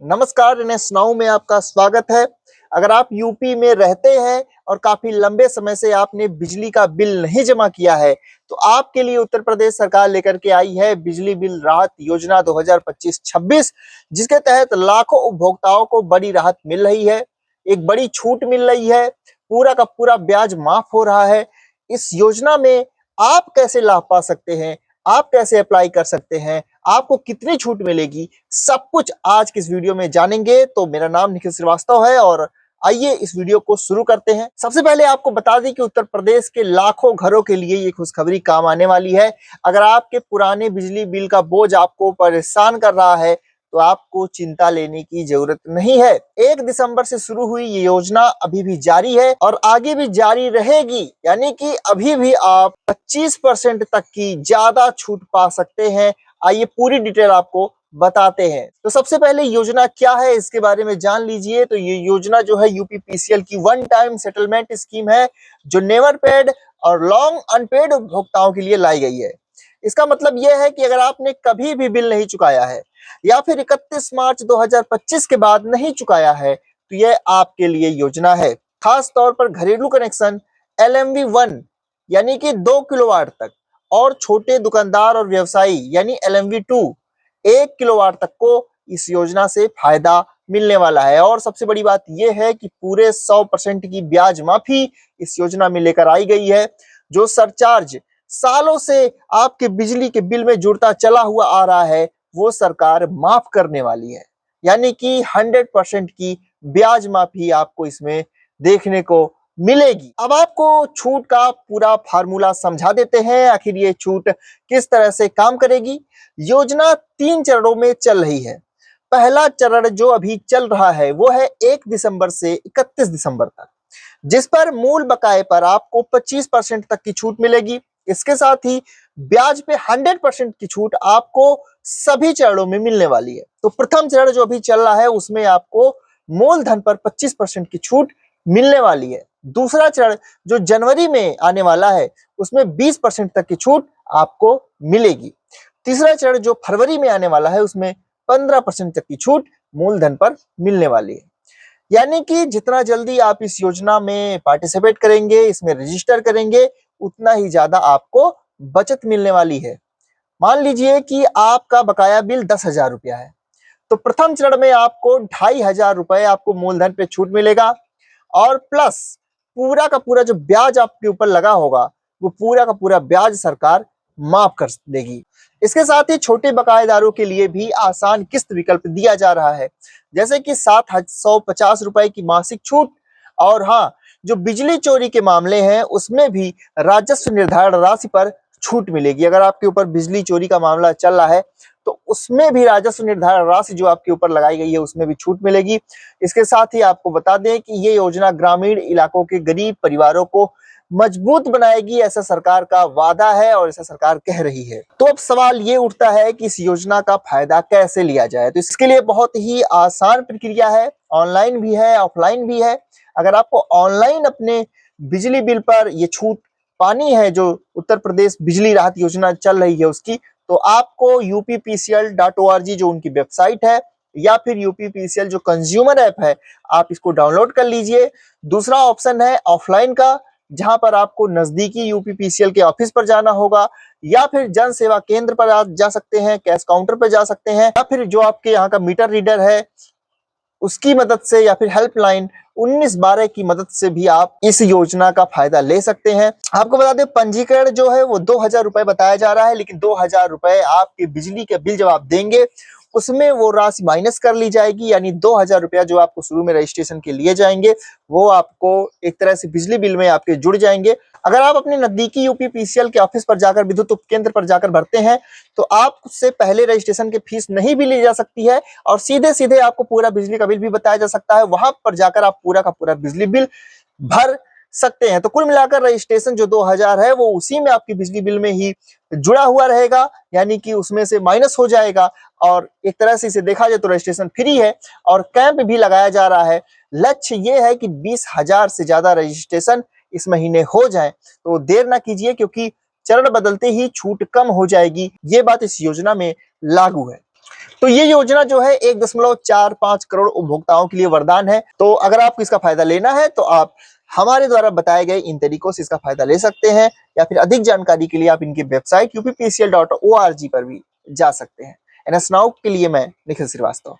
नमस्कार, NS now में आपका स्वागत है। अगर आप यूपी में रहते हैं और काफी लंबे समय से आपने बिजली का बिल नहीं जमा किया है, तो आपके लिए उत्तर प्रदेश सरकार लेकर के आई है बिजली बिल राहत योजना 2025-26, जिसके तहत लाखों उपभोक्ताओं को बड़ी राहत मिल रही है, एक बड़ी छूट मिल रही है, पूरा का पूरा ब्याज माफ हो रहा है। इस योजना में आप कैसे लाभ पा सकते हैं, आप कैसे अप्लाई कर सकते हैं, आपको कितनी छूट मिलेगी, सब कुछ आज की इस वीडियो में जानेंगे। तो मेरा नाम निखिल श्रीवास्तव है और आइए इस वीडियो को शुरू करते हैं। सबसे पहले आपको बता दें कि उत्तर प्रदेश के लाखों घरों के लिए ये खुशखबरी काम आने वाली है। अगर आपके पुराने बिजली बिल का बोझ आपको परेशान कर रहा है तो आपको चिंता लेने की जरूरत नहीं है। 1 दिसंबर से शुरू हुई ये योजना अभी भी जारी है और आगे भी जारी रहेगी, यानी कि अभी भी आप 25% तक की ज्यादा छूट पा सकते हैं। आइए पूरी डिटेल आपको बताते हैं। तो सबसे पहले योजना क्या है इसके बारे में जान लीजिए। तो ये योजना जो है यूपीपीसीएल की वन टाइम सेटलमेंट स्कीम है, जो नेवर पेड और लॉन्ग अनपेड उपभोक्ताओं के लिए लाई गई है। इसका मतलब यह है कि अगर आपने कभी भी बिल नहीं चुकाया है या फिर 31 मार्च 2025 के बाद नहीं चुकाया है तो यह आपके लिए योजना है। खास तौर पर घरेलू कनेक्शन LMV1 यानी कि 2 किलोवाट तक और छोटे दुकानदार और व्यवसायी यानी LMV2 1 किलोवाट तक को इस योजना से फायदा मिलने वाला है। और सबसे बड़ी बात यह है कि पूरे 100% की ब्याज माफी इस योजना में लेकर आई गई है। जो सरचार्ज सालों से आपके बिजली के बिल में जुड़ता चला हुआ आ रहा है वो सरकार माफ करने वाली है, यानी कि 100% की ब्याज माफी आपको इसमें देखने को मिलेगी। अब आपको छूट का पूरा फार्मूला समझा देते हैं, आखिर ये छूट किस तरह से काम करेगी। योजना 3 चरणों में चल रही है। पहला चरण जो अभी चल रहा है वो है 1 दिसंबर से 31 दिसंबर तक, जिस पर मूल बकाये पर आपको 25% तक की छूट मिलेगी। इसके साथ ही ब्याज पे 100% की छूट आपको सभी चरणों में मिलने वाली है। तो प्रथम चरण जो अभी चल रहा है उसमें आपको मूलधन पर 25% की छूट मिलने वाली है। दूसरा चरण जो जनवरी में आने वाला है उसमें 20% तक की छूट आपको मिलेगी। तीसरा चरण जो फरवरी में आने वाला है उसमें 15% तक की छूट मूलधन पर मिलने वाली है। यानी कि जितना जल्दी आप इस योजना में पार्टिसिपेट करेंगे, इसमें रजिस्टर करेंगे, उतना ही ज्यादा आपको बचत मिलने वाली है। मान लीजिए कि आपका बकाया बिल 10,000 रुपया है, तो प्रथम चरण में आपको 2,500 रुपए आपको मूलधन पे छूट मिलेगा और प्लस पूरा का पूरा जो ब्याज आपके ऊपर लगा होगा वो पूरा का पूरा ब्याज सरकार माफ कर देगी। इसके साथ ही छोटे बकायेदारों के लिए भी आसान किस्त विकल्प दिया जा रहा है, जैसे कि 750 रुपए की मासिक छूट। और हाँ, जो बिजली चोरी के मामले हैं उसमें भी राजस्व निर्धारण राशि पर छूट मिलेगी। अगर आपके ऊपर बिजली चोरी का मामला चल रहा है तो उसमें भी राजस्व निर्धारण राशि जो आपके ऊपर लगाई गई है उसमें भी छूट मिलेगी। इसके साथ ही आपको बता दें कि ये योजना ग्रामीण इलाकों के गरीब परिवारों को मजबूत बनाएगी, ऐसा सरकार का वादा है और ऐसा सरकार कह रही है। तो अब सवाल ये उठता है कि इस योजना का फायदा कैसे लिया जाए। तो इसके लिए बहुत ही आसान प्रक्रिया है, ऑनलाइन भी है, ऑफलाइन भी है। अगर आपको ऑनलाइन अपने बिजली बिल पर ये छूट पानी है, जो उत्तर प्रदेश बिजली राहत योजना चल रही है उसकी, तो आपको uppcl.org जो उनकी वेबसाइट है या फिर यूपीपीसीएल जो कंज्यूमर ऐप है आप इसको डाउनलोड कर लीजिए। दूसरा ऑप्शन है ऑफलाइन का, जहां पर आपको नजदीकी यूपीपीसीएल के ऑफिस पर जाना होगा या फिर जन सेवा केंद्र पर आप जा सकते हैं, कैश काउंटर पर जा सकते हैं, या फिर जो आपके यहाँ का मीटर रीडर है उसकी मदद से या फिर हेल्पलाइन 1912 की मदद से भी आप इस योजना का फायदा ले सकते हैं। आपको बता दें पंजीकरण जो है वो 2,000 रुपए बताया जा रहा है, लेकिन 2,000 रुपए आपके बिजली के बिल जब आप देंगे उसमें वो राशि माइनस कर ली जाएगी, यानी 2,000 रुपया जो आपको शुरू में रजिस्ट्रेशन के लिए जाएंगे वो आपको एक तरह से बिजली बिल में आपके जुड़ जाएंगे। अगर आप अपने नजदीकी यूपीपीसीएल के ऑफिस पर जाकर, विद्युत उपकेंद्र पर जाकर भरते हैं तो आपसे पहले रजिस्ट्रेशन की फीस नहीं भी ली जा सकती है और सीधे सीधे आपको पूरा बिजली का बिल भी बताया जा सकता है। वहां पर जाकर आप पूरा का पूरा बिजली बिल भर सकते हैं। तो कुल मिलाकर रजिस्ट्रेशन जो 2,000 है वो उसी में आपकी बिजली बिल में ही जुड़ा हुआ रहेगा, यानी कि उसमें से माइनस हो जाएगा। और एक तरह से इसे देखा जाए तो रजिस्ट्रेशन फ्री है और कैंप भी लगाया जा रहा है। लक्ष्य ये है कि 20,000 से ज्यादा रजिस्ट्रेशन इस महीने हो जाए, तो देर ना कीजिए क्योंकि चरण बदलते ही छूट कम हो जाएगी। ये बात इस योजना में लागू है। तो ये योजना जो है 1.45 करोड़ उपभोक्ताओं के लिए वरदान है। तो अगर आपको इसका फायदा लेना है तो आप हमारे द्वारा बताए गए इन तरीकों से इसका फायदा ले सकते हैं, या फिर अधिक जानकारी के लिए आप इनकी वेबसाइट uppcl.org पर भी जा सकते हैं। एनएस नाउ के लिए मैं निखिल श्रीवास्तव।